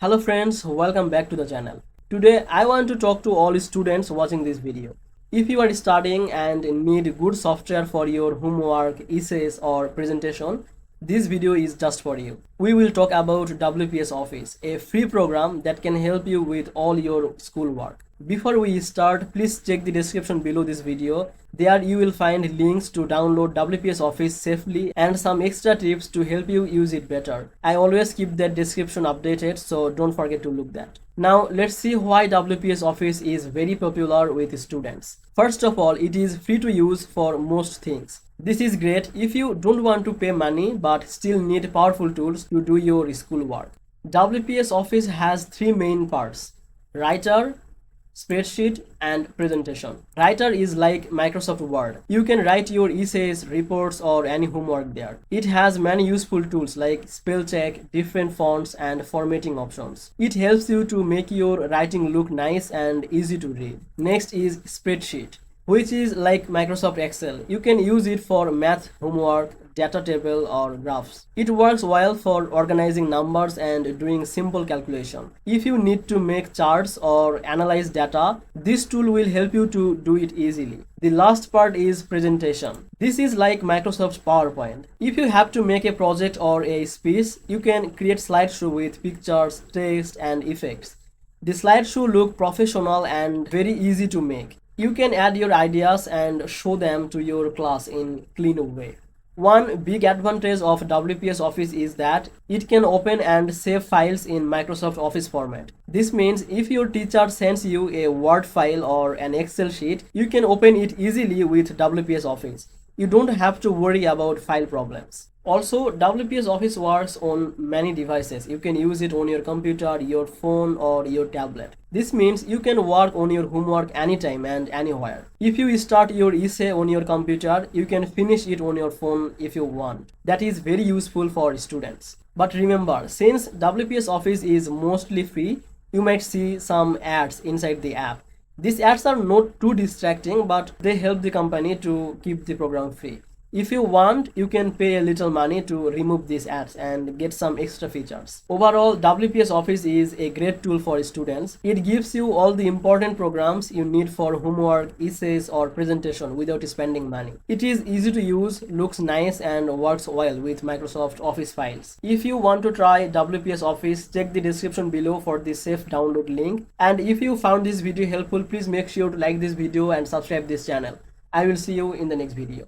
Hello friends, welcome back to the channel. Today I want to talk to all students watching this video. If you are studying and need good software for your homework, essays or presentation, this video is just for you. We will talk about WPS Office, a free program that can help you with all your schoolwork. Before we start, please check the description below this video. There you will find links to download WPS Office safely and some extra tips to help you use it better. I always keep that description updated, so don't forget to look that. Now let's see why WPS Office is very popular with students. First of all, it is free to use for most things. This is great if you don't want to pay money but still need powerful tools to do your schoolwork. WPS Office has three main parts: Writer, spreadsheet and presentation. Writer is like Microsoft Word. You can write your essays, reports or any homework there. It has many useful tools like spell check, different fonts and formatting options. It helps you to make your writing look nice and easy to read. Next is spreadsheet, which is like Microsoft Excel. You can use it for math, homework, data table or graphs. It works well for organizing numbers and doing simple calculation. If you need to make charts or analyze data, this tool will help you to do it easily. The last part is presentation. This is like Microsoft's PowerPoint. If you have to make a project or a speech, you can create slideshow with pictures, text and effects. The slideshow look professional and very easy to make. You can add your ideas and show them to your class in clean way. One big advantage of WPS Office is that it can open and save files in Microsoft Office format. This means if your teacher sends you a Word file or an Excel sheet, you can open it easily with WPS Office. You don't have to worry about file problems. Also, WPS Office works on many devices. You can use it on your computer, your phone or your tablet. This means you can work on your homework anytime and anywhere. If you start your essay on your computer, you can finish it on your phone if you want. That is very useful for students. But remember, since WPS Office is mostly free, you might see some ads inside the app. These ads are not too distracting, but they help the company to keep the program free. If you want, you can pay a little money to remove these ads and get some extra features. Overall, WPS Office is a great tool for students. It gives you all the important programs you need for homework, essays or presentation without spending money. It is easy to use, looks nice and works well with Microsoft Office files. If you want to try WPS Office, check the description below for the safe download link. And if you found this video helpful, please make sure to like this video and subscribe this channel. I will see you in the next video.